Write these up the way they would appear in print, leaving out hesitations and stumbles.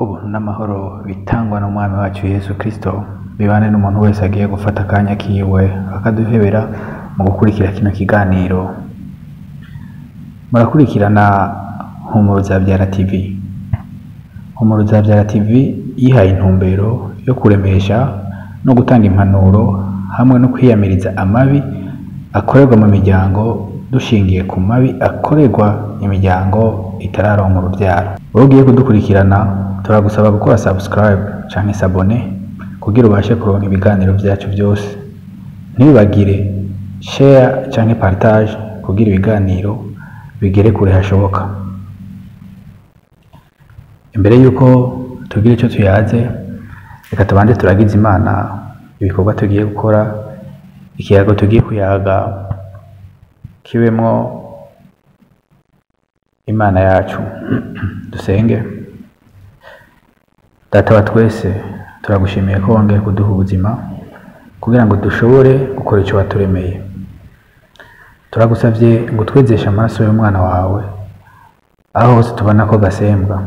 ubuntu n'amahoro bitangwa n'umwami wacu Yesu Kristo bibane n'umuntu wese agiye gufata akanya kiwe akaduhebera mu gukurikira kino kiganiro. Murakurikirana Humura Uzabyara TV. Humura Uzabyara TV yihaye intumbero yo kuremesha no gutanga impanuro hamwe no kwiyamiriza amabi akorerwa mu miryango dushingiye ku mabi akorerwa imiryango itararonka urubyaro. Ugiye kudukurikirana turagusaba gukora subscribe canke s'abone kugira ubashe kuronka ibiganiro byacu byose. Ntibagire share canke partage kugira ibiganiro bigere kure hashoboka. Imbere yuko tugira icyo tuyaze, reka tubande turagize Imana ibikorwa tugiye gukora, ikiyago tugiye kuyaga kibemwo Imana yacu. Dusenge. Data wa twese, turagushimiye ko wongeye kuduha ubuzima kugira ngo dushobore gukora icyo waturemeye. Turagusavye ngo twezeshe amaraso y'umwana wawe aho hose tubona ko gasembwa.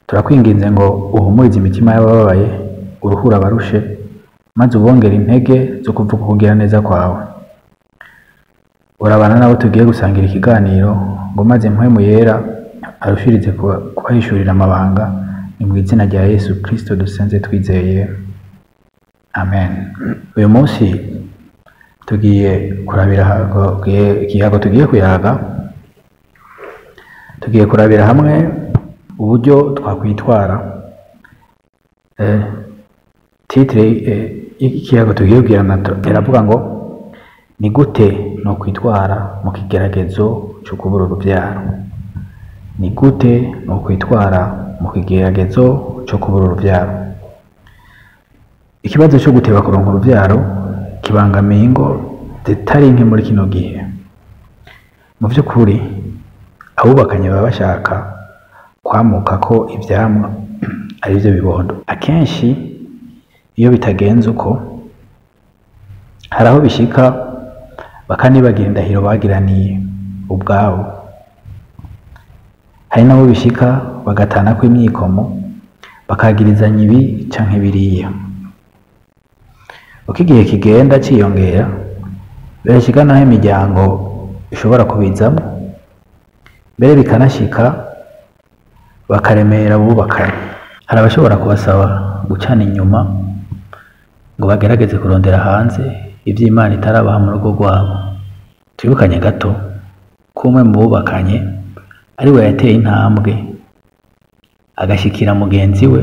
Turakwinginze ngo uhumurize imitima y'abababaye, uruhura abarushe, maze ubongere intege zo kuvuga kugira neza kwawe. Urabana nabo tugiye gusangira ikiganiro ngo maze mpwemu yera arushirize kubahishurira amabanga. Ni mu izina rya Yesu Kristo dusenze twizeye, amen. Uyu munsi tugiye kurabira ikiyago tugiye kuyaga, tugiye kurabira hamwe uburyo twakwitwara. Titre ikiyago tugiye kugirana iravuga ngo ni gute no kwitwara mu kigeragezo cyo kubura urubyaro. Ni gute no kwitwara mu kigeragezo cyo kubura urubyaro. Ikibazo cyo guteba kuronka urubyaro kibangamiye ingo zitari nke muri kino gihe. Mu by'ukuri abubakanye baba bashaka kwamuka ko ibyamwa ari byo bibondo. Akenshi iyo bitagenze uko, hari aho bishika bakanibagira indahiro bagiraniye ubwabo. Hari nabo bishika bagatana ko imyikomo bakagirizanya ibi canke biriya. Uko igihe kigenda ciyongera, birashika naho imiryango ishobora kubizamo, mbere bikanashika bakaremera abubakanye. Hari abashobora kubasaba gucana inyuma ngo bagerageze kurondera hanze ivy'Imana itarabaha mu rugo rwabo. Twibukanye gato ko umwe mu bubakanye ari we yateye intambwe agashikira mugenzi we,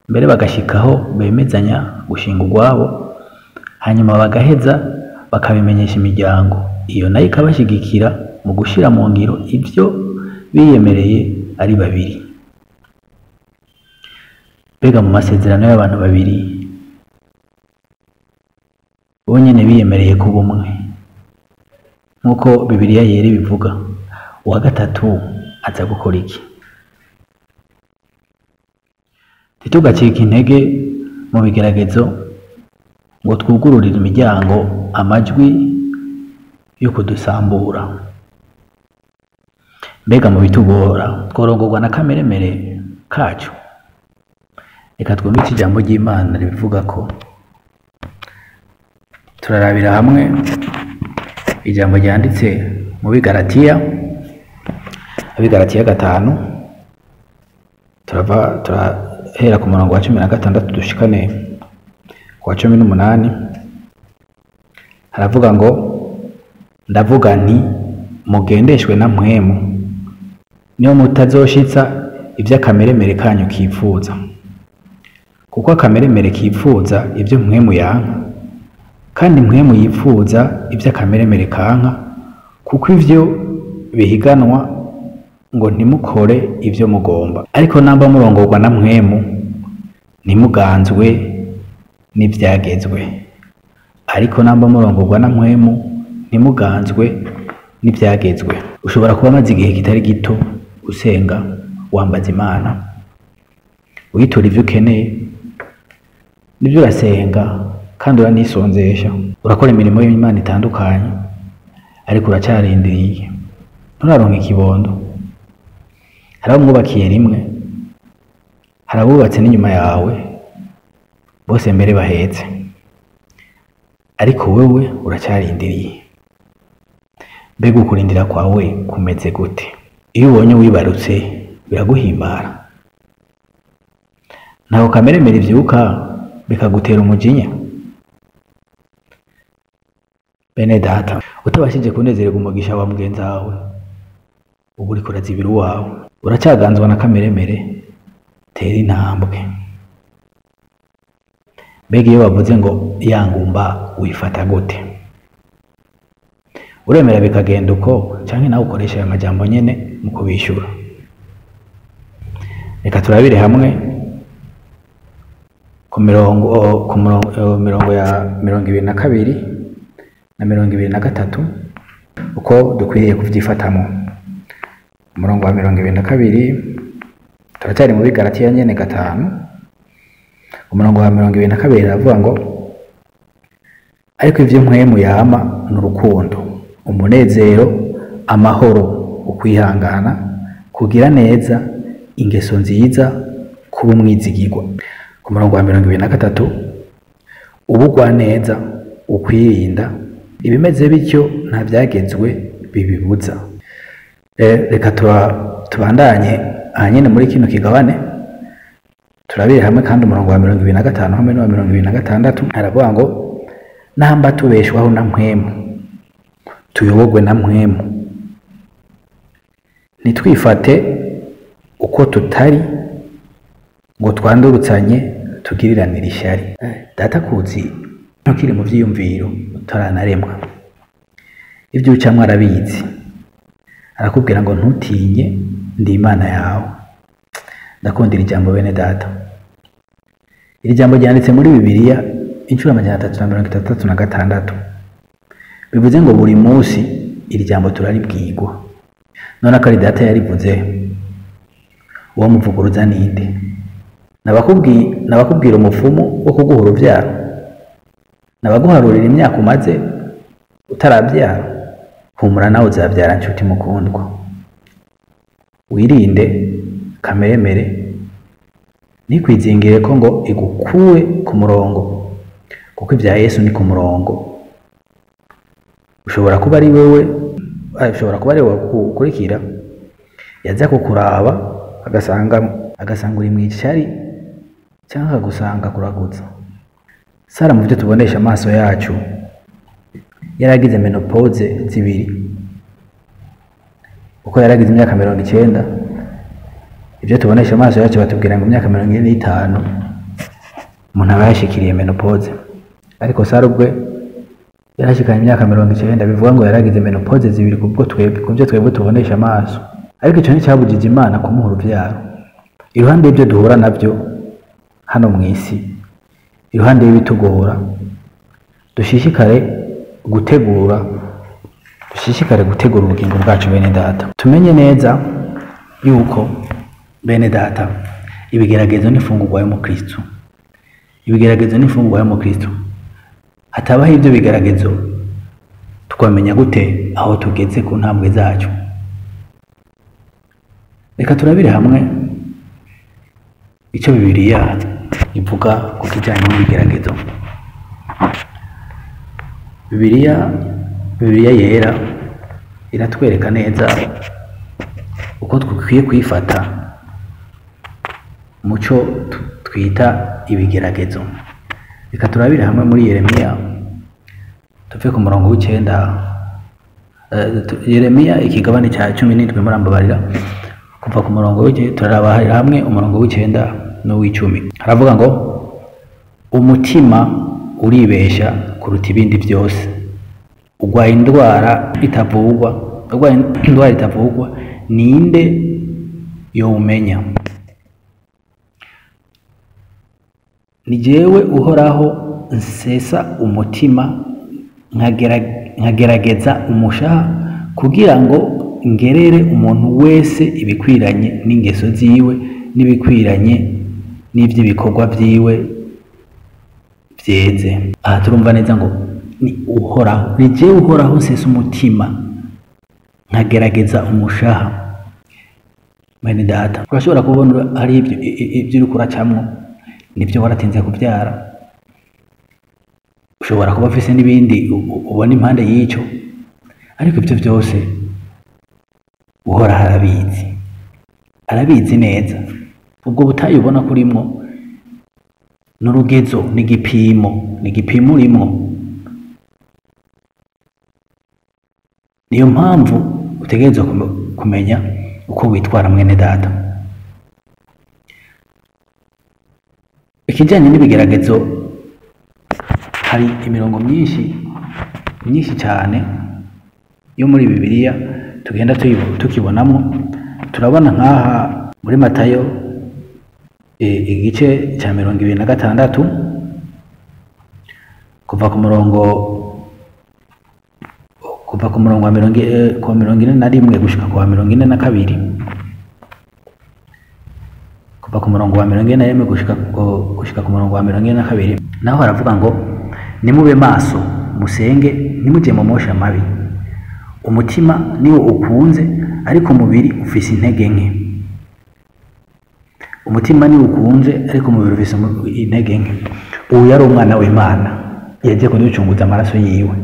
mbere bagashikaho bemezanya gushinga urwabo, hanyuma bagaheza bakabimenyesha imiryango, iyo nayo ikabashigikira mu gushira mu ngiro ibyo biyemereye ari babiri. Mbega mu masezerano y'abantu babiri bonyene biyemereye kuba umwe, nk'uko Bibiliya yera bivuga, uwa gatatu aza gukora iki? Ntitugacike intege mu bigeragezo ngo twugururire imiryango amajwi yo kudusambura. Mbega mu bitugora tworongorwa na kameremere kacu? Reka twumve ijambo ry'Imana rivuga ko. Turarabira hamwe ijambo ryanditse mu Bigalatiya, Abigalatiya 5, turahera ku murongo wa 16 dushikane ku wa 18. Haravuga ngo, ndavuga nti mugendeshwe na mpwemu, niyo mutazoshitsa ibyo akameremere kanyu kifuza. Kuko akameremere kifuza ibyo mpwemu yanka, kandi mpwemu yifuza ibyo akameremere kanka, kuko ivyo bihiganwa ngo ntimukore ibyo mugomba. Ariko namba murongorwa na mpwemu ntimuganzwe n'ibyagezwe. Ariko namba murongorwa na mpwemu ntimuganzwe n'ibyagezwe. Ushobora kuba maze igihe kitari gito usenga, wambaza Imana, witura ivyo ukeneye, nibyo urasenga kandi uranisonzesha, urakora imirimo y'Imana itandukanye, ariko uracarindiriye, nturaronka ikibondo. Hari abamwubakiye rimwe hari abubatse n'inyuma yawe bose mbere bahetse, ariko wewe uracyarindiriye. Mbega ukurindira kwawe kumeze gute? Iyo ubonye wibarutse biraguhimbara? Ntaho kameremere ivyuka bikagutera umujinya? Bene data, utabashije kunezererwa umugisha wa mugenzi wawe, ubu uriko urazibira uwawe. Uracyaganzwa na kameremere, tera intambwe. Mbega iyo bavuze ngo ya ngumba uyifata gute? Uremera bikagenda uko, canke nawe ukoresha ayo majambo nyene mu kubishura? Reka turabire hamwe ku mirongo ya 22 na 23 uko dukwiriye kuvyifatamo. Umurongo wa 22 turacyari muri Galatiya nyene 5. Umurongo wa 22 aravuga ngo ariko ivyo mpwemu yama n'urukundo, umunezero, amahoro, ukwihangana, kugira neza, ingeso nziza, kuba umwizigirwa. Ku murongo wa 23 ubugwa neza, ukwirinda, ibimeze bityo nta byagezwe bibibuza. Reka tubandanye hanyine muri kino kigabane turabire hamwe kandi umurongo wa 25 hamwe n'uwa 26 aravuga ngo namba tubeshwaho na mpwemu, tuyobogwe na mpwemu, nitwifate uko tutari ngo twandurutsanye tugiriranire ishyari. Data kuzi ntukiri mu vyiyumviro utaranaremwa, ibyo ucamwe arabizi, arakubwira ngo ntutinye, ndi Imana yawe. Ndakundira ijambo bene data. Iri jambo ryanditse muri Bibiliya inshuro 336, bivuze ngo buri munsi iri jambo turaribwirwa. None akari data yarivuze, uwo muvuguruza ninde? Nabakubwira umufumu wo kuguha uruvyaro? Nabaguharurira imyaka umaze utarabyara? Humura nawe uzabyara nshuti mukundwa. Wirinde kameremere, nikwizingire ko ngo igukure ku murongo, kuko ibya Yesu ni ku murongo. Ushobora kuba ari wewe ukurikira, yaza kukuraba agasanga uri mw'ishyari, cyangwa akagusanga kuragutsa. Sara mu byo tubonesha amaso yacu yaragize menopause 2, uko yaragize imyaka 90. Ibyo tubonesha amaso yacu batubwira ngo imyaka 45 umuntu aba yashikiriye menopause, ariko Sara ubwe yarashikanye imyaka 90. Bivuga ngo yaragize menopause 2 kubyo twebwe tubonesha amaso. Ariko icyo nticyabujije Imana kumuha urubyaro. Iruhande y'ibyo duhura nabyo hano mu isi, iruhande y'ibitugora, dushishikare gutegura ubugingo bwacu bene data. Tumenye neza yuko bene data ibigeragezo n'ifungurwa yo mu Kristo. Ibigeragezo n'ifungurwa yo mu Kristo. Hatabaho ibyo bigeragezo tukamenya gute aho tugeze ku ntambwe zacu. Reka turabire hamwe icyo Bibiliya ivuga ku kijyanye n'ibigeragezo. Bibiliya yera iratwereka neza uko dukwiye kwifata muco twita ibigeragezo. Reka turabire hamwe muri Yeremiya, tuve ku murongo w'9. Yeremiya ikigabane cya 17 murambabarira, kuva ku murongo w'9 turaraba hamwe umurongo w'9 n'uw'10. Haravuga ngo umutima uribesha kuruta ibindi byose, ugwaye indwara itavugwa, ninde yowumenya? Ni jewe uhoraho nsesa umutima, nkagerageza umushaha, kugira ngo ngerere umuntu wese ibikwiranye n'ingeso ziwe n'ibikwiranye n'iby'ibikorwa byiwe byeze. Aha turumva neza ngo ni uhoraho, ni jewe uhoraho nsesa umutima, nkagerageza umushaha. mwene data urashobora kubona hari ibyo uri kuracamwo nibyo waratinze kubyara, ushobora kuba ufise n'ibindi ubona impande y'icyo, ariko ibyo byose Uhoraho arabizi neza. Ubwo butayu ubona kurimwo n'urugezo n'igipimo urimwo. Niyo mpamvu utegerezwa kumenya uko witwara mwene data. Ikijyanye n'ibigeragezo, hari imirongo myinshi cyane yo muri Bibiliya tugenda tukibonamo. Turabona nk'aha muri Matayo igice cya 26 kuva ku murongo wa 41 gushika ku wa 42, kuva ku murongo wa 41 gushika ku murongo wa 42, naho haravuga ngo nimube maso musenge nimuje mu mosha mabi. Umutima niwo ukunze ariko umubiri ufise intege nke. Umutima niwo ukunze ariko umubiri ufise intege nke. Ubu yari umwana w'Imana yaje kuducunguza amaraso yiwe.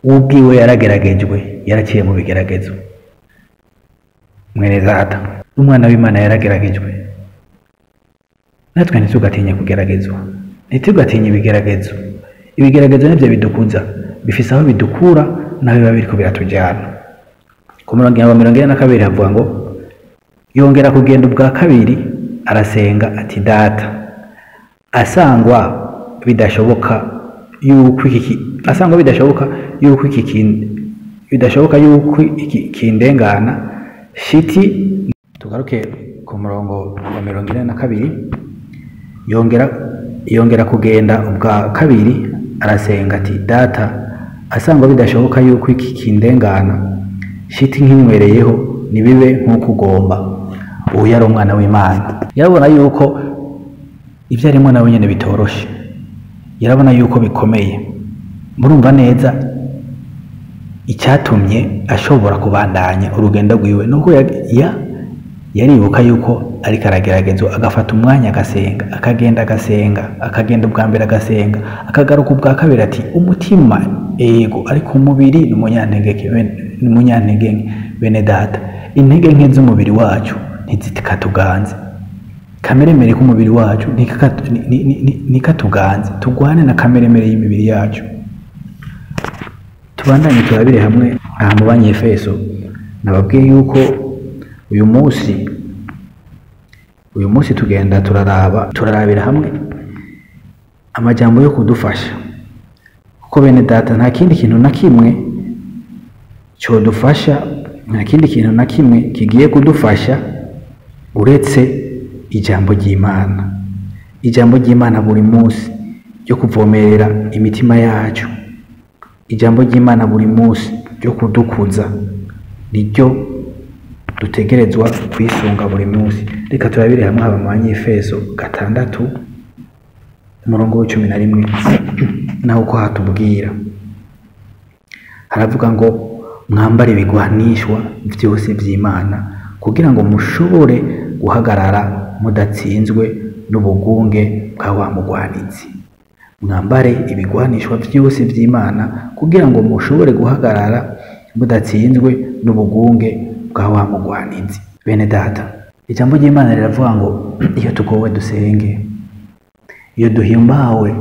Ubwiwe yarageragejwe, yaraciye mu bigeragezo. Mwene data, umwana w'Imana yarageragejwe. Natwe ntitugatinye kugeragezwa, ntitugatinye ibigeragezo. Ibigeragezo nibyo bidukuza, bifise aho bidukura naho biba biriko biratujyana. Ku murongo wa 42 havuga ngo yongera kugenda ubwa kabiri arasenga ati data, asangwa bidashoboka yuko iki kindengana shiti. Tugaruke ku murongo wa 42, yongera kugenda ubwa kabiri arasenga ati data, asangwa bidashoboka yuko iki kindengana shiti nkinywereyeho nibibe nk'uko ugomba. Ubu yari umwana w'Imana, yarabona yuko ibyo arimo nawe nyene bitoroshe, yarabona yuko bikomeye. Murumva neza icyatumye ashobora kubandanya urugendo rwiwe, nuko yaribuka yuko ariko arageragezwa, agafata umwanya agasenga, akagenda ubwa mbere agasenga, akagaruka ubwa kabiri ati umutima ego ariko umubiri ni umunyantege. Bene data, intege nke z'umubiri wacu ntizikatuganze, kameremere k'umubiri wacu nikatuganze. Tugwane na kameremere y'imibiri yacu. Tubandanye turabire hamwe aha mu Banyefeso. Nababwiye yuko uyu munsi tugenda turarabira hamwe amajambo yo kudufasha, kuko bene data nta kindi kintu na kimwe cyodufasha, nta kindi kintu na kimwe kigiye kudufasha uretse ijambo ry'Imana. Ijambo ry'Imana buri munsi ryo kuvomerera imitima yacu, ijambo ry'Imana buri munsi ryo kudukuza, niryo dutegerezwa kwisunga buri munsi. Reka turabire hamwe haba mu Banyefeso 6 umurongo wa 11 naho uko hatubwira, haravuga ngo mwambare ibigwanishwa byose by'Imana kugira ngo mushobore guhagarara mudatsinzwe n'ubugunge bwa wa mugwanizi. Mwambare ibigwanishwa byose by'Imana kugira ngo mushobore guhagarara mudatsinzwe n'ubugunge bwa wa mugwanizi. Bene data, ijambo ry'Imana riravuga ngo iyo tugowe dusenge, iyo duhimbawe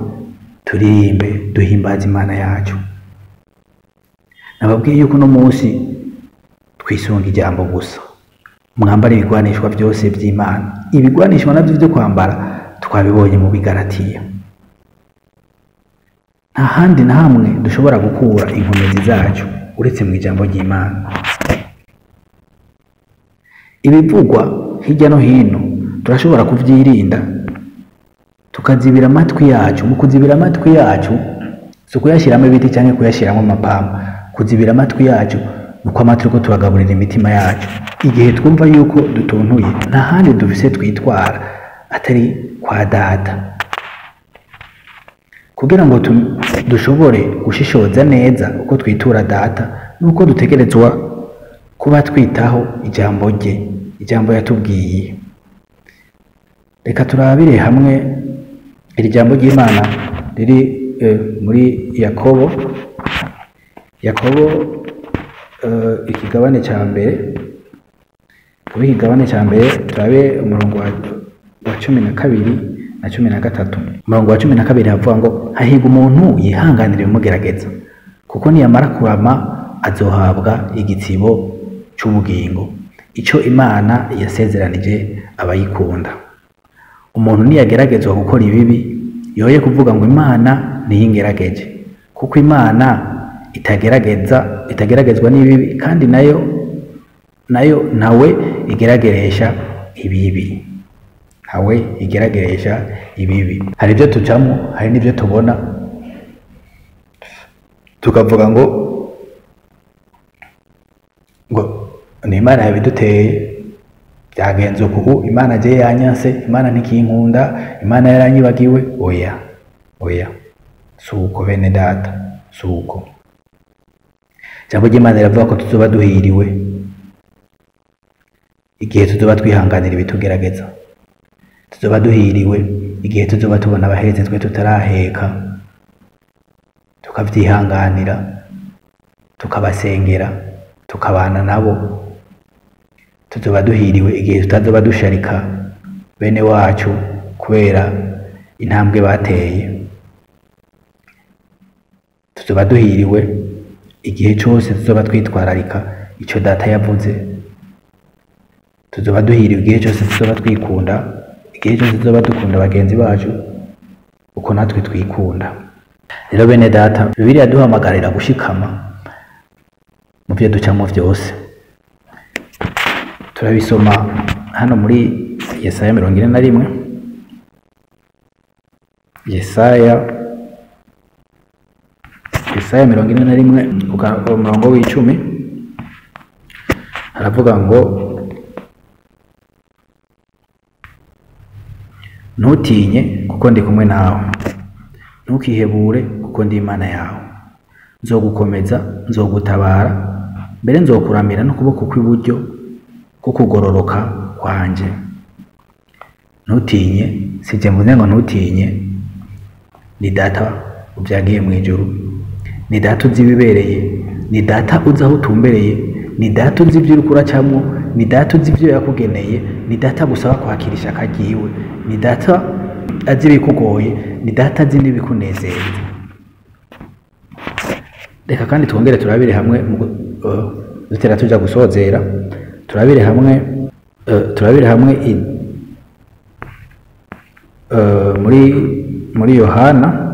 turirimbe, duhimbaze Imana yacu. Nababwiye yuko no munsi twisunga ijambo gusa. Mwambare ibigwanishwa byose by'Imana. Ibigwanishwa nabyo byo kwambara twabibonye mu Bigalatiya. Nta handi na hamwe dushobora gukura inkomezi zacu uretse mu ijambo ry'Imana. Ibivugwa hirya no hino turashobora kuvyirinda, tukazibira amatwi yacu. Mu kuzibira amatwi yacu si kuyashyiramo ibiti cyangwa kuyashyiramo amapamba. Kuzibira amatwi yacu nuko amatwi ko turagaburira imitima yacu. Igihe twumva yuko dutuntuye, nta handi dufise twitwara atari kwa data. Kugira ngo dushobore gushishoza neza uko twitura data, nuko dutegerezwa kuba twitaho ijambo rye. ijambo yatubwiye. Reka turabire hamwe iri jambo ry'Imana riri muri Yakobo ikigabane cya mbere. Kuri ikigabane cya mbere turabe umurongo wa 12 na 13. Umurongo wa 12 havuga ngo hahirwa umuntu yihanganira ibimugerageza, kuko niyamara kurama azohabwa igitsibo cy'ubugingo, icyo Imana yasezeranije abayikunda. Umuntu niyageragezwa gukora ibibi, yoye kuvuga ngo Imana ntiyingerageje, kuko Imana itageragezwa n'ibibi, kandi nayo ntawe igerageresha ibibi. Hari ibyo tujamo, hari n'ibyo tubona tukavuga ngo ni Imana yabiduteye, byagenze uku, Imana je yanyanse, Imana ntikinkunda, Imana yaranyibagiwe. Oya, suko bene data, suko. Jambo ry'Imana riravuga ko tuzoba duhiriwe igihe tuzoba twihanganira ibitugerageza. Tuzoba duhiriwe igihe tuzoba tubona abaheze twe tutaraheka, tukavyihanganira, tukabasengera, tukabana nabo. Tuzoba duhiriwe igihe tutazoba dusharika bene wacu kubera intambwe bateye. Tuzoba duhiriwe igihe cyose tuzoba twitwararika icyo data yavuze. Tuzoba duhiriwe igihe cyose tuzoba twikunda, igihe cyose tuzoba dukunda bagenzi bacu uko natwe twikunda. Rero bene data, Bibiliya duhamagarira gushikama mu byo ducamo byose. Turabisoma hano muri Yesaya 41. Yesaya 41 umurongo w'10 haravuga ngo ntutinye kuko ndi kumwe nawe, ntukihebure kuko ndi Imana yawe, nzogukomeza, nzogutabara, mbere nzokuramira n'ukuboko kw'iburyo kukugororoka kwanje. Ntutinye, sije mvuze ngo ntutinye, ni data ubyagiye mu ijuru, ni data uzi ibibereye, ni data uzi aho utumbereye, ni data uzi ibyo uriko uracamwo, ni data uzi ibyo yakugeneye, ni data gusaba kwakira ishaka ryiwe, ni data azi ibikugoye, ni data azi n'ibikunezeza. Reka kandi twongere turabire hamwe dutera tuja gusozera, turabire hamwe muri Yohana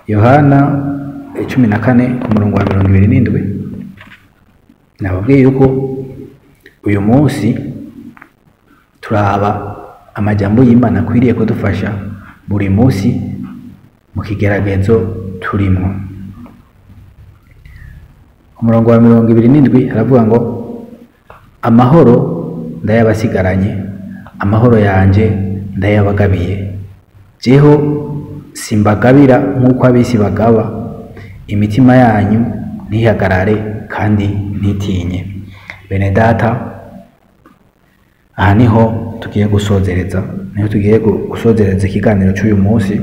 14 ku murongo wa 27. Nababwiye yuko uyu munsi turaba amajambo y'Imana akwiriye kudufasha buri munsi mu kigeragezo turimo. Umurongo wa 27 haravuga ngo amahoro ndayabasigaranye, amahoro yanje ndayabagabiye, jeho simbagabira nk'uko abisi bagaba, imitima yanyu ntihagarare kandi ntitinye. Bene data, aha niho tugiye gusozereza ikiganiro cy'uyu munsi.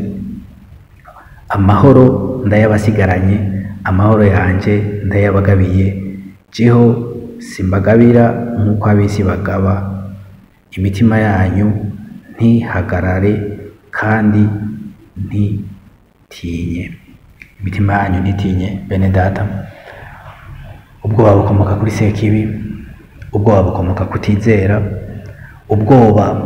Amahoro ndayabasigaranye, amahoro yanje ndayabagabiye, jeho simbagabira nk'uko abisi bagaba, imitima yanyu ntihagarare kandi ntitinye. Imitima yanyu ntitinye. Bene data, ubwoba bukomoka kuri sekibi, ubwoba bukomoka kutizera, ubwoba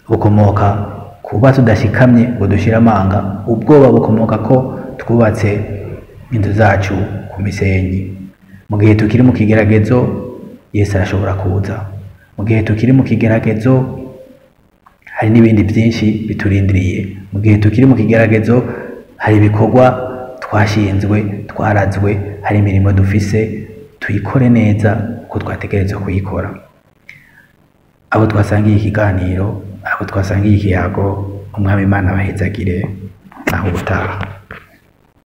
bukomoka kuba tudashikamye ngo dushire amanga, ubwoba bukomoka ko twubatse inzu zacu ku misenyi. Mu gihe tukiri mu kigeragezo, Yesu arashobora kuza. Mu gihe tukiri mu kigeragezo, hari n'ibindi byinshi biturindiriye. Mu gihe tukiri mu kigeragezo, hari ibikorwa twashinzwe, twarazwe, hari imirimo dufise, tuyikore neza ko twategerezwa kuyikora. Abo twasangiye ikiganiro, abo twasangiye ikiyago, Umwami Imana abahezagire, naho ubutaha.